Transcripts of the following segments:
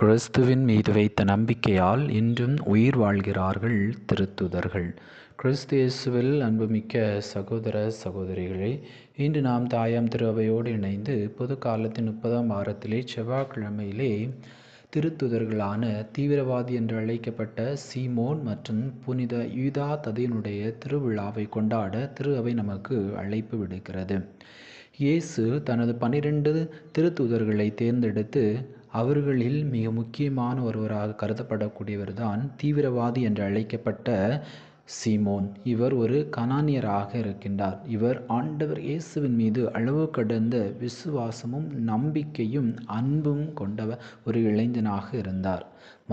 கிறிஸ்துவின் மீது வைத்த நம்பிக்கையால் இன்றும் உயிர் வாழ்கிறார்கள் திருத்துதர்கள். கிறிஸ்து இயேசுவில் அன்புமிக்க சகோதர சகோதரிகளே, இன்று நாம் தாயாம் திரு அவையோடு இணைந்து பொது காலத்தின் 30ஆம் வாரத்திலே செவ்வாய்க்கிழமையிலே திருத்துதர்களான தீவிரவாதி என்று அழைக்கப்பட்ட சீமோன் மற்றும் புனித யூதா ததையனுடைய திருவிழாவை கொண்டாட திரு அவை நமக்கு அழைப்பு விடுக்கிறது. இயேசு தனது 12 திருத்தூதர்களை தேர்ந்தெடுத்து அவர்களில் மிக முக்கியமான ஒருவராக கருதப்படக்கூடியவர்தான் தீவிரவாதி என்று அழைக்கப்பட்ட சீமோன். இவர் ஒரு கனானியராக இருக்கின்றார். இவர் ஆண்டவர் இயேசுவின் மீது அளவு கடந்த விசுவாசமும் நம்பிக்கையும் அன்பும் கொண்டவர் ஒரு இளைஞனாக இருந்தார்.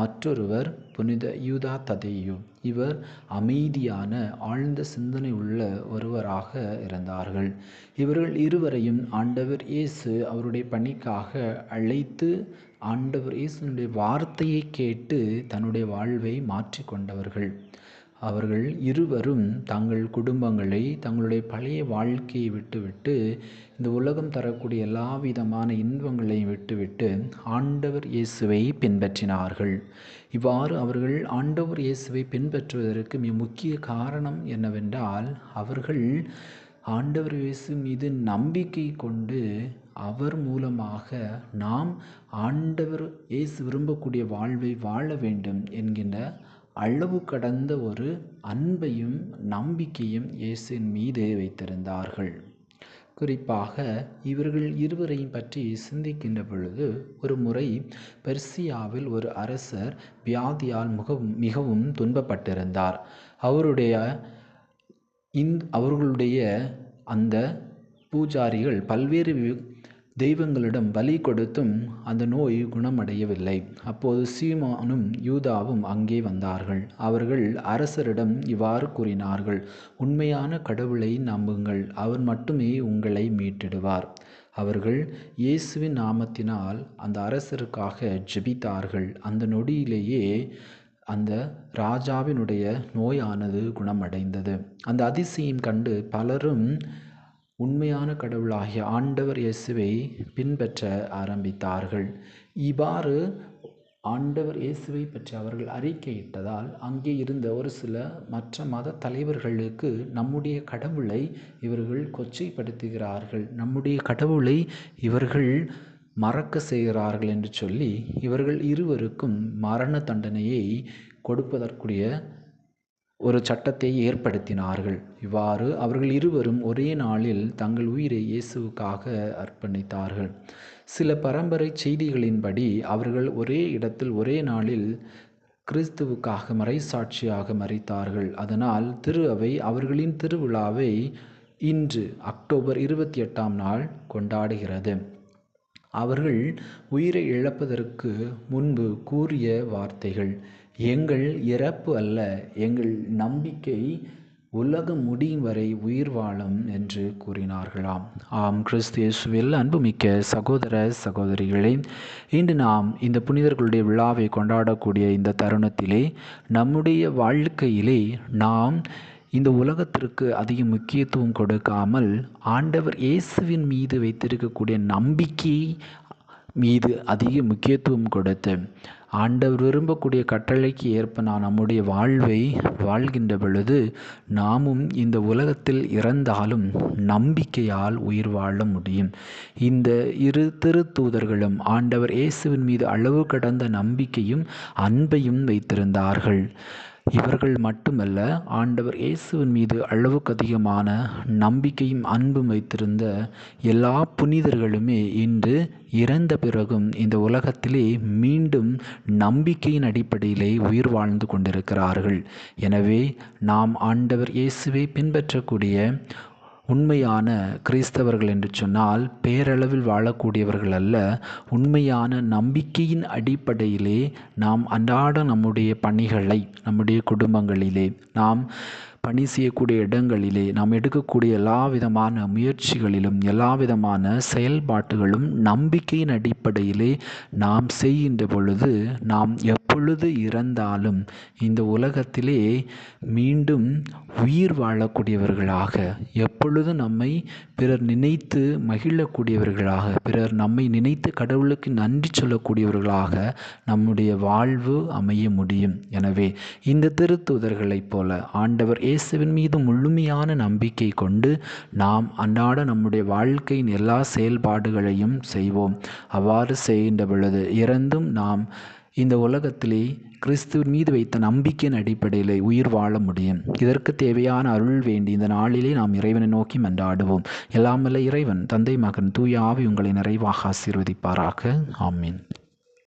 மற்றொருவர் புனித யூதா ததேயு. இவர் அமைதியான ஆழ்ந்த சிந்தனை உள்ள ஒருவராக இருந்தார்கள். இவர்கள் இருவரையும் ஆண்டவர் இயேசு அவருடைய பணிக்காக அழைத்து ஆண்டவர் இயேசுனுடைய வார்த்தையை கேட்டு தன்னுடைய வாழ்வை மாற்றிக்கொண்டவர்கள். அவர்கள் இருவரும் தங்கள் குடும்பங்களை, தங்களுடைய பழைய வாழ்க்கையை விட்டுவிட்டு, இந்த உலகம் தரக்கூடிய எல்லா விதமான இன்பங்களையும் விட்டுவிட்டு ஆண்டவர் இயேசுவை பின்பற்றினார்கள். இவ்வாறு அவர்கள் ஆண்டவர் இயேசுவை பின்பற்றுவதற்கு மிக முக்கிய காரணம் என்னவென்றால், அவர்கள் ஆண்டவர் இயேசு மீது நம்பிக்கை கொண்டு அவர் மூலமாக நாம் ஆண்டவர் இயேசு விரும்பக்கூடிய வாழ்வை வாழ வேண்டும் என்கின்ற அளவு கடந்த ஒரு அன்பையும் நம்பிக்கையும் இயேசுவின் மீது வைத்திருந்தார்கள். குறிப்பாக இவர்கள் இருவரையும் பற்றி சிந்திக்கின்ற பொழுது, ஒரு முறை பெர்சியாவில் ஒரு அரசர் வியாதியால் மிகவும் துன்பப்பட்டிருந்தார். அவர்களுடைய அந்த பூஜாரிகள் பல்வேறு தெய்வங்களிடம் பலி கொடுத்தும் அந்த நோய் குணமடையவில்லை. அப்போது சீமோனும் யூதாவும் அங்கே வந்தார்கள். அவர்கள் அரசரிடம் இவ்வாறு கூறினார்கள்: உண்மையான கடவுளை நம்புங்கள், அவர் மட்டுமே உங்களை மீட்டிடுவார். அவர்கள் இயேசுவின் நாமத்தினால் அந்த அரசருக்காக ஜெபித்தார்கள். அந்த நொடியிலேயே அந்த ராஜாவினுடைய நோயானது குணமடைந்தது. அந்த அதிசயம் கண்டு பலரும் உண்மையான கடவுளாகிய ஆண்டவர் இயேசுவை பின்பற்ற ஆரம்பித்தார்கள். இவ்வாறு ஆண்டவர் இயேசுவை பற்றி அவர்கள் அறிக்கையிட்டதால் அங்கே இருந்த ஒரு சில மற்ற மத தலைவர்களுக்கு நம்முடைய கடவுளை இவர்கள் கொச்சைப்படுத்துகிறார்கள், நம்முடைய கடவுளை இவர்கள் மறக்க செய்கிறார்கள் என்று சொல்லி இவர்கள் இருவருக்கும் மரண தண்டனையை கொடுப்பதற்குரிய ஒரு சட்டத்தை ஏற்படுத்தினார்கள். இவ்வாறு அவர்கள் இருவரும் ஒரே நாளில் தங்கள் உயிரை இயேசுவுக்காக அர்ப்பணித்தார்கள். சில பரம்பரை செய்திகளின்படி அவர்கள் ஒரே இடத்தில் ஒரே நாளில் கிறிஸ்துவுக்காக மறைசாட்சியாக மரித்தார்கள். அதனால் திரு அவை அவர்களின் திருவிழாவை இன்று அக்டோபர் 28ஆம் நாள் கொண்டாடுகிறது. அவர்கள் உயிரை இழப்பதற்கு முன்பு கூறிய வார்த்தைகள்: எங்கள் இறப்பு அல்ல, எங்கள் நம்பிக்கை உலகம் முடியும் வரை உயிர் வாழும் என்று கூறினார்களாம். ஆம், கிறிஸ்து இயேசுவில் அன்புமிக்க சகோதர சகோதரிகளே, இன்று நாம் இந்த புனிதர்களுடைய விழாவை கொண்டாடக்கூடிய இந்த தருணத்திலே நம்முடைய வாழ்க்கையிலே நாம் இந்த உலகத்திற்கு அதிக முக்கியத்துவம் கொடுக்காமல் ஆண்டவர் இயேசுவின் மீது வைத்திருக்கக்கூடிய நம்பிக்கை மீது அதிக முக்கியத்துவம் கொடுத்து ஆண்டவர் விரும்பக்கூடிய கட்டளைக்கு ஏற்ப நாம் நம்முடைய வாழ்வை வாழ்கின்ற பொழுது நாமும் இந்த உலகத்தில் இறந்தாலும் நம்பிக்கையால் உயிர் வாழ முடியும். இந்த இரு திருத்தூதர்களும் ஆண்டவர் இயேசுவின் மீது அளவு கடந்த நம்பிக்கையும் அன்பையும் வைத்திருந்தார்கள். இவர்கள் மட்டுமல்ல, ஆண்டவர் இயேசுவின் மீது அளவுக்கு அதிகமான நம்பிக்கையும் அன்பும் வைத்திருந்த எல்லா புனிதர்களுமே இன்று இறந்த பிறகும் இந்த உலகத்திலே மீண்டும் நம்பிக்கையின் அடிப்படையிலே உயிர் வாழ்ந்து கொண்டிருக்கிறார்கள். எனவே நாம் ஆண்டவர் இயேசுவை பின்பற்றக்கூடிய உண்மையான கிறிஸ்தவர்கள் என்று சொன்னால் பேரளவில் வாழக்கூடியவர்கள் அல்ல. உண்மையான நம்பிக்கையின் அடிப்படையிலே நாம் அன்றாட நம்முடைய பணிகளை, நம்முடைய குடும்பங்களிலே நாம் பணி செய்யக்கூடிய இடங்களிலே நாம் எடுக்கக்கூடிய எல்லா விதமான முயற்சிகளிலும் எல்லா விதமான செயல்பாட்டுகளும் நம்பிக்கையின் அடிப்படையிலே நாம் செய்கின்ற பொழுது நாம் எப்பொழுது இறந்தாலும் இந்த உலகத்திலே மீண்டும் உயிர் வாழக்கூடியவர்களாக, எப்பொழுதும் நம்மை பிறர் நினைத்து மகிழக்கூடியவர்களாக, பிறர் நம்மை நினைத்து கடவுளுக்கு நன்றி சொல்லக்கூடியவர்களாக நம்முடைய வாழ்வு அமைய முடியும். எனவே இந்த திருத்தூதர்களைப் போல ஆண்டவர் இயேசுவின் மீது முழுமையான நம்பிக்கை கொண்டு நாம் அன்றாட நம்முடைய வாழ்க்கையின் எல்லா செயல்பாடுகளையும் செய்வோம். அவ்வாறு செய்கின்ற பொழுது இறந்தும் நாம் இந்த உலகத்திலே கிறிஸ்துவின் மீது வைத்த நம்பிக்கையின் அடிப்படையில் உயிர் வாழ முடியும். இதற்கு தேவையான அருள் வேண்டி இந்த நாளிலே நாம் இறைவனை நோக்கி மன்றாடுவோம். எல்லாமல்ல இறைவன் தந்தை, மகன், தூய ஆவி உங்களை நிறைவாக ஆசீர்வதிப்பாராக. ஆமீன்.